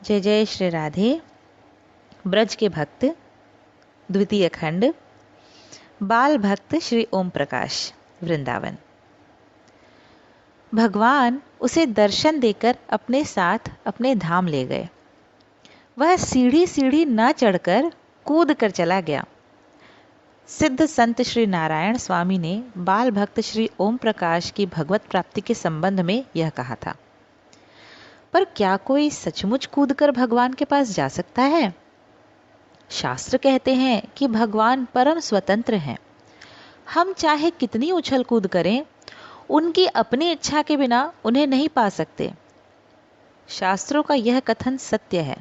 जय जय श्री राधे। ब्रज के भक्त, द्वितीय खंड, बाल भक्त श्री ओम प्रकाश, वृंदावन। भगवान उसे दर्शन देकर अपने साथ अपने धाम ले गए। वह सीढ़ी सीढ़ी न चढ़कर कूद कर चला गया। सिद्ध संत श्री नारायण स्वामी ने बाल भक्त श्री ओम प्रकाश की भगवत प्राप्ति के संबंध में यह कहा था। पर क्या कोई सचमुच कूदकर भगवान के पास जा सकता है? शास्त्र कहते हैं कि भगवान परम स्वतंत्र हैं। हम चाहे कितनी उछल कूद करें, उनकी अपनी इच्छा के बिना उन्हें नहीं पा सकते। शास्त्रों का यह कथन सत्य है।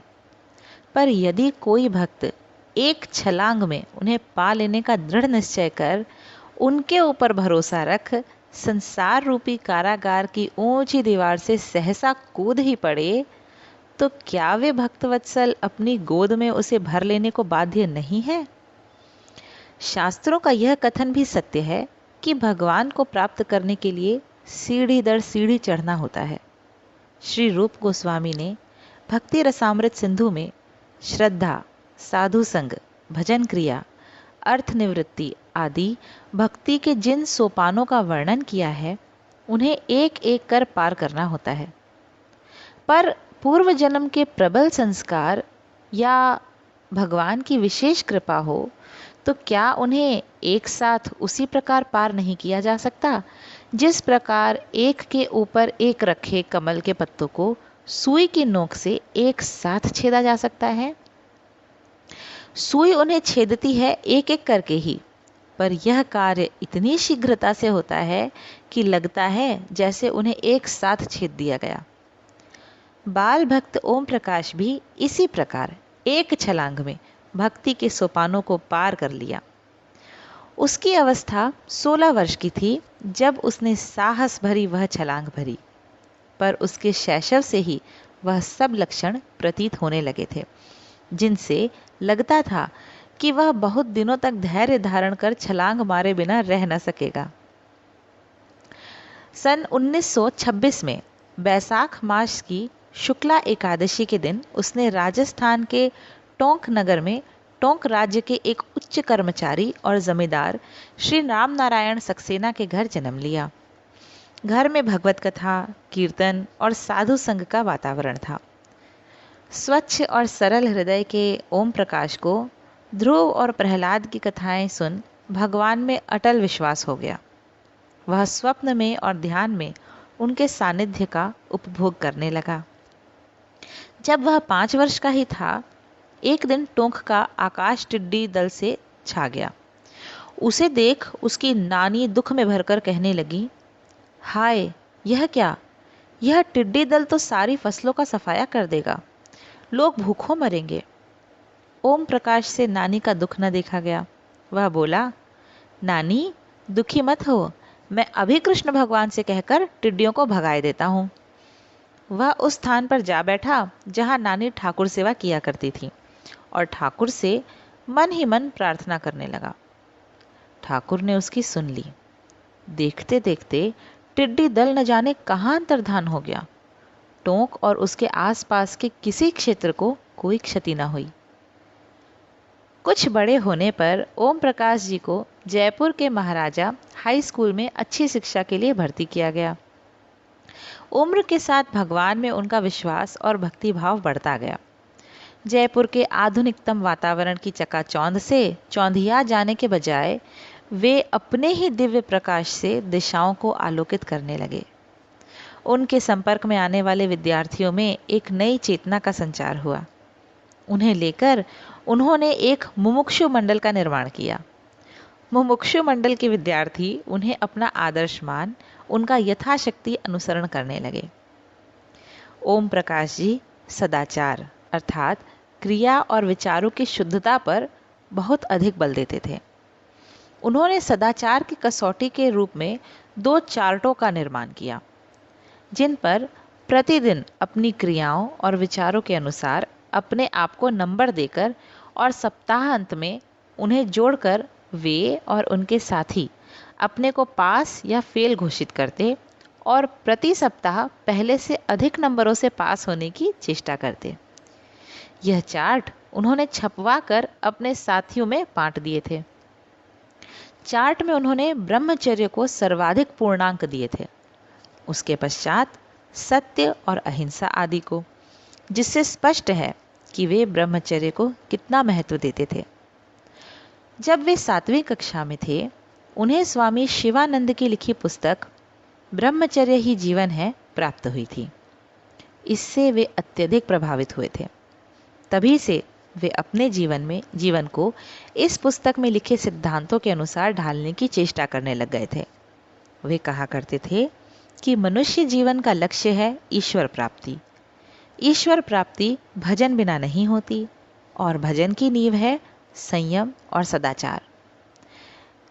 पर यदि कोई भक्त एक छलांग में उन्हें पा लेने का दृढ़ निश्चय कर उनके ऊपर भरोसा रख संसार रूपी कारागार की ऊंची दीवार से सहसा कूद ही पड़े, तो क्या वे भक्तवत्सल अपनी गोद में उसे भर लेने को बाध्य नहीं है? शास्त्रों का यह कथन भी सत्य है कि भगवान को प्राप्त करने के लिए सीढ़ी दर सीढ़ी चढ़ना होता है। श्री रूप गोस्वामी ने भक्ति रसामृत सिंधु में श्रद्धा, साधु संग, भजन क्रिया, अर्थ निवृत्ति आदि भक्ति के जिन सोपानों का वर्णन किया है, उन्हें एक एक कर पार करना होता है। पर पूर्व जन्म के प्रबल संस्कार या भगवान की विशेष कृपा हो तो क्या उन्हें एक साथ उसी प्रकार पार नहीं किया जा सकता जिस प्रकार एक के ऊपर एक रखे कमल के पत्तों को सुई की नोक से एक साथ छेदा जा सकता है? सुई उन्हें छेदती है एक एक करके ही, पर यह कार्य इतनी शीघ्रता से होता है कि लगता है जैसे उन्हें एक साथ छेद दिया गया। बाल भक्त ओम प्रकाश भी इसी प्रकार एक छलांग में भक्ति के सोपानों को पार कर लिया। उसकी अवस्था 16 वर्ष की थी जब उसने साहस भरी वह छलांग भरी, पर उसके शैशव से ही वह सब लक्षण प्रतीत होने लगे थे जिनसे लगता था कि वह बहुत दिनों तक धैर्य धारण कर छलांग मारे बिना रह न सकेगा। सन 1926 में बैसाख मास की शुक्ला एकादशी के दिन उसने राजस्थान के टोंक नगर में टोंक राज्य के एक उच्च कर्मचारी और जमींदार श्री राम नारायण सक्सेना के घर जन्म लिया। घर में भगवत कथा, कीर्तन और साधु संग का वातावरण था। स्वच्छ और सरल हृदय के ओम प्रकाश को ध्रुव और प्रहलाद की कथाएं सुन भगवान में अटल विश्वास हो गया। वह स्वप्न में और ध्यान में उनके सानिध्य का उपभोग करने लगा। जब वह 5 वर्ष का ही था, एक दिन टोंक का आकाश टिड्डी दल से छा गया। उसे देख उसकी नानी दुख में भरकर कहने लगी, हाय, यह क्या? यह टिड्डी दल तो सारी फसलों का सफाया कर देगा, लोग भूखों मरेंगे। ओम प्रकाश से नानी का दुख न देखा गया। वह बोला, नानी दुखी मत हो, मैं अभी कृष्ण भगवान से कहकर टिड्डियों को भगाए देता हूँ। वह उस स्थान पर जा बैठा जहाँ नानी ठाकुर सेवा किया करती थी और ठाकुर से मन ही मन प्रार्थना करने लगा। ठाकुर ने उसकी सुन ली। देखते देखते टिड्डी दल न जाने कहाँ अंतर्धान हो गया। टोंक और उसके आसपास के किसी क्षेत्र को कोई क्षति न हुई। कुछ बड़े होने पर ओम प्रकाश जी को जयपुर के महाराजा हाई स्कूल में अच्छी शिक्षा के लिए भर्ती किया गया। उम्र के साथ भगवान में उनका विश्वास और भक्ति भाव बढ़ता गया। जयपुर के आधुनिकतम वातावरण की चकाचौंध से चौंधिया जाने के बजाय वे अपने ही दिव्य प्रकाश से दिशाओं को आलोकित करने लगे। उनके संपर्क में आने वाले विद्यार्थियों में एक नई चेतना का संचार हुआ। उन्हें लेकर उन्होंने एक मुमुक्षु मंडल का निर्माण किया। मुमुक्षु मंडल के विद्यार्थी उन्हें अपना आदर्श मान उनका यथाशक्ति अनुसरण करने लगे। ओम प्रकाश जी सदाचार अर्थात क्रिया और विचारों की शुद्धता पर बहुत अधिक बल देते थे। उन्होंने सदाचार की कसौटी के रूप में 2 चार्टों का निर्माण किया, जिन पर प्रतिदिन अपनी क्रियाओं और विचारों के अनुसार अपने आप को नंबर देकर और सप्ताहांत में उन्हें जोड़कर वे और उनके साथी अपने को पास या फेल घोषित करते और प्रति सप्ताह पहले से अधिक नंबरों से पास होने की चेष्टा करते। यह चार्ट उन्होंने छपवा कर अपने साथियों में बांट दिए थे। चार्ट में उन्होंने ब्रह्मचर्य को सर्वाधिक पूर्णांक दिए थे, उसके पश्चात सत्य और अहिंसा आदि को, जिससे स्पष्ट है कि वे ब्रह्मचर्य को कितना महत्व देते थे। जब वे 7वीं कक्षा में थे, उन्हें स्वामी शिवानंद की लिखी पुस्तक ब्रह्मचर्य ही जीवन है प्राप्त हुई थी। इससे वे अत्यधिक प्रभावित हुए थे। तभी से वे अपने जीवन को इस पुस्तक में लिखे सिद्धांतों के अनुसार ढालने की चेष्टा करने लग गए थे। वे कहा करते थे कि मनुष्य जीवन का लक्ष्य है ईश्वर प्राप्ति। ईश्वर प्राप्ति भजन बिना नहीं होती और भजन की नींव है संयम और सदाचार।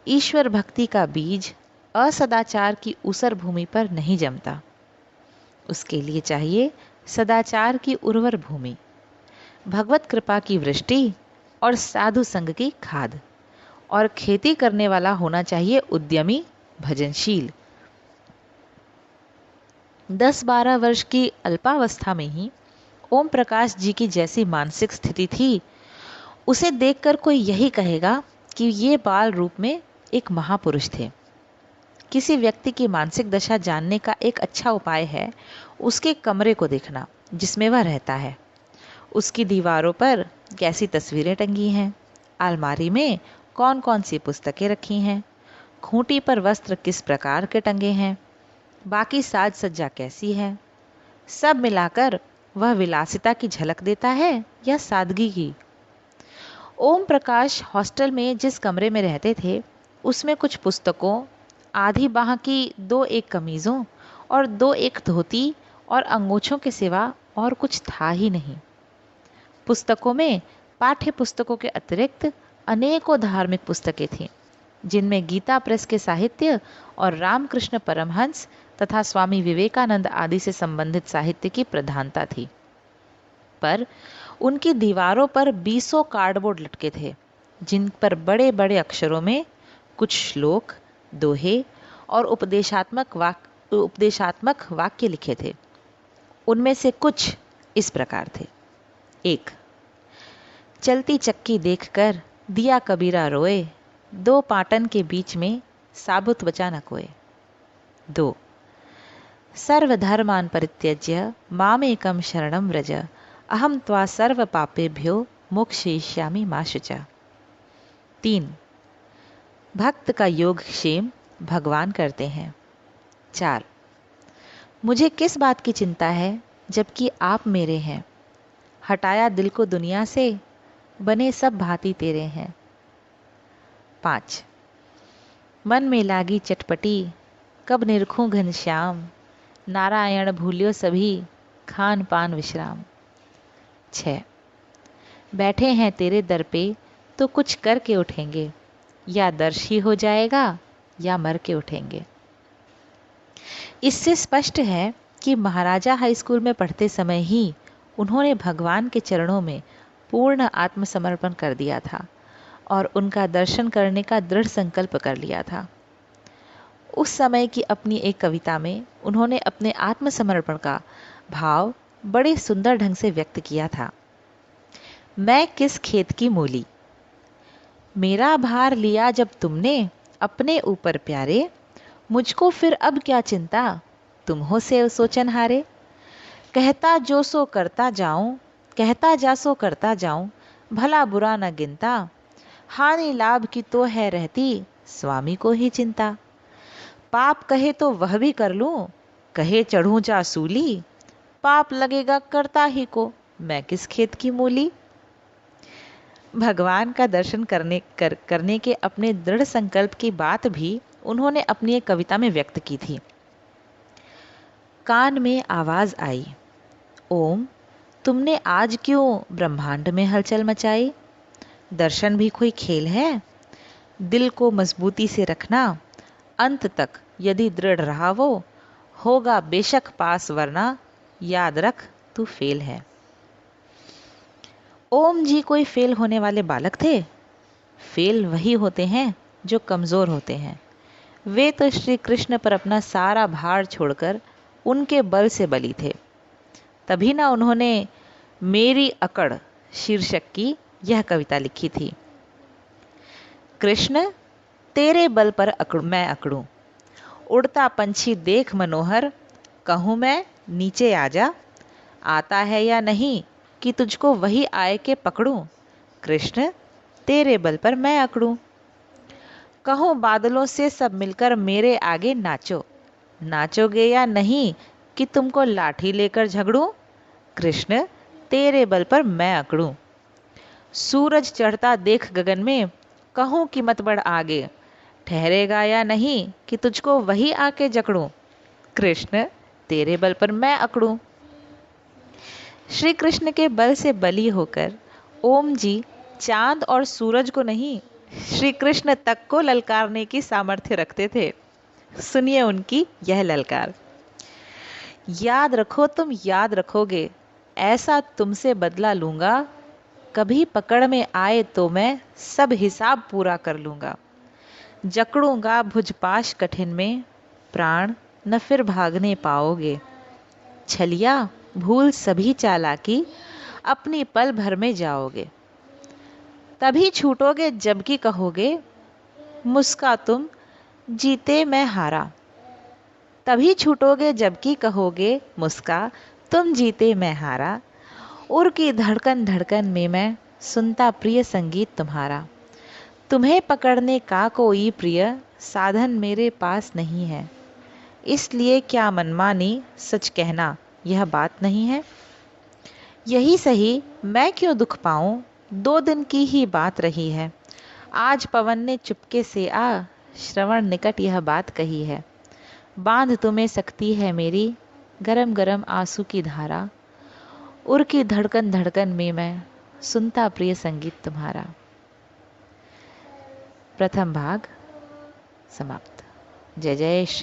ईश्वर भक्ति का बीज असदाचार की ऊसर भूमि पर नहीं जमता। उसके लिए चाहिए सदाचार की उर्वर भूमि, भगवत कृपा की वृष्टि और साधु संग की खाद। और खेती करने वाला होना चाहिए उद्यमी, भजनशील। 10-12 वर्ष की अल्पावस्था में ही ओम प्रकाश जी की जैसी मानसिक स्थिति थी, उसे देखकर कोई यही कहेगा कि ये बाल रूप में एक महापुरुष थे। किसी व्यक्ति की मानसिक दशा जानने का एक अच्छा उपाय है उसके कमरे को देखना जिसमें वह रहता है। उसकी दीवारों पर कैसी तस्वीरें टंगी हैं, अलमारी में कौन कौन सी पुस्तकें रखी हैं, खूंटी पर वस्त्र किस प्रकार के टंगे हैं, बाकी साज सज्जा कैसी है। सब मिलाकर वह विलासिता की झलक देता है या सादगी की। ओम प्रकाश हॉस्टल में जिस कमरे में रहते थे उसमें कुछ पुस्तकों, आधी बाह की 2-1 कमीज़ों और 2-1 धोती और अंगोछों के सिवा और कुछ था ही नहीं। पुस्तकों में पाठ्य पुस्तकों के अतिरिक्त अनेकों धार्मिक पुस्तकें थीं, जिनमें गीता प्रेस के साहित्य और रामकृष्ण परमहंस तथा स्वामी विवेकानंद आदि से संबंधित साहित्य की प्रधानता थी। पर उनकी दीवारों पर 20 कार्डबोर्ड लटके थे, जिन पर बड़े बड़े अक्षरों में कुछ श्लोक, दोहे और उपदेशात्मक वाक्य लिखे थे। उनमें से कुछ इस प्रकार थे। 1. चलती चक्की देखकर दिया कबीरा रोए, 2 पाटन के बीच में साबुत बचा न कोय। 2. सर्वधर्मान् परित्यज्य मामेकं शरणं व्रज, अहं त्वा सर्व पापेभ्यो मोक्षयिष्यामि मा शुचा। 3. भक्त का योग क्षेम भगवान करते हैं। 4. मुझे किस बात की चिंता है जबकि आप मेरे हैं, हटाया दिल को दुनिया से, बने सब भांति तेरे हैं। 5. मन में लागी चटपटी, कब निरखूं घनश्याम, नारायण भूल्यो सभी, खान पान विश्राम। 6. बैठे हैं तेरे दर पे तो कुछ करके उठेंगे, या दर्श ही हो जाएगा या मर के उठेंगे। इससे स्पष्ट है कि महाराजा हाई स्कूल में पढ़ते समय ही उन्होंने भगवान के चरणों में पूर्ण आत्मसमर्पण कर दिया था और उनका दर्शन करने का दृढ़ संकल्प कर लिया था। उस समय की अपनी एक कविता में उन्होंने अपने आत्मसमर्पण का भाव बड़े सुंदर ढंग से व्यक्त किया था। मैं किस खेत की मूली, मेरा भार लिया जब तुमने अपने ऊपर प्यारे, मुझको फिर अब क्या चिंता, तुम हो से सोचन हारे। कहता जो सो करता जाऊं, कहता जा सो करता जाऊं, भला बुरा न गिनता, हानि लाभ की तो है रहती, स्वामी को ही चिंता। पाप कहे तो वह भी कर लूं, कहे चढ़ूं जा सूली, पाप लगेगा करता ही को, मैं किस खेत की मूली। भगवान का दर्शन करने के अपने दृढ़ संकल्प की बात भी उन्होंने अपनी एक कविता में व्यक्त की थी। कान में आवाज आई, ओम तुमने आज क्यों ब्रह्मांड में हलचल मचाई। दर्शन भी कोई खेल है, दिल को मजबूती से रखना, अंत तक यदि दृढ़ रहा वो, होगा बेशक पास, वरना याद रख तू फेल है। ओम जी कोई फेल होने वाले बालक थे? फेल वही होते हैं जो कमज़ोर होते हैं। वे तो श्री कृष्ण पर अपना सारा भार छोड़कर उनके बल से बली थे। तभी ना उन्होंने मेरी अकड़ शीर्षक की यह कविता लिखी थी। कृष्ण तेरे बल पर मैं अकड़ूं, उड़ता पंछी देख मनोहर, कहूँ मैं नीचे आजा, आता है या नहीं कि तुझको वही आए के पकड़ूं, कृष्ण तेरे बल पर मैं अकड़ूं। कहूँ बादलों से सब मिलकर मेरे आगे नाचो, नाचोगे या नहीं कि तुमको लाठी लेकर झगड़ूं, कृष्ण तेरे बल पर मैं अकड़ूं। सूरज चढ़ता देख गगन में, कहूँ कि मत बढ़ आगे, ठहरेगा या नहीं कि तुझको वही आके जकड़ूं, कृष्ण तेरे बल पर मैं अकड़ूं। श्री कृष्ण के बल से बली होकर ओम जी चांद और सूरज को नहीं, श्री कृष्ण तक को ललकारने की सामर्थ्य रखते थे। सुनिए उनकी यह ललकार। याद रखो तुम याद रखोगे, ऐसा तुमसे बदला लूंगा, कभी पकड़ में आए तो मैं सब हिसाब पूरा कर लूंगा। जकड़ूंगा भुजपाश कठिन में, प्राण न फिर भागने पाओगे। छलिया भूल सभी चालाकी, अपनी पल भर में जाओगे। तभी छूटोगे जबकि कहोगे, मुस्का तुम जीते मैं हारा। तभी छूटोगे जबकि कहोगे, मुस्का तुम जीते मैं हारा। उर की धड़कन धड़कन में मैं सुनता प्रिय संगीत तुम्हारा। तुम्हें पकड़ने का कोई प्रिय साधन मेरे पास नहीं है, इसलिए क्या मनमानी सच कहना यह बात नहीं है। यही सही मैं क्यों दुख पाऊं, 2 दिन की ही बात रही है। आज पवन ने चुपके से आ, श्रवण निकट यह बात कही है। बांध तुम्हें सकती है मेरी गरम गरम आंसू की धारा। उर की धड़कन धड़कन में मैं सुनता प्रिय संगीत तुम्हारा। प्रथम भाग समाप्त। जय जय श्री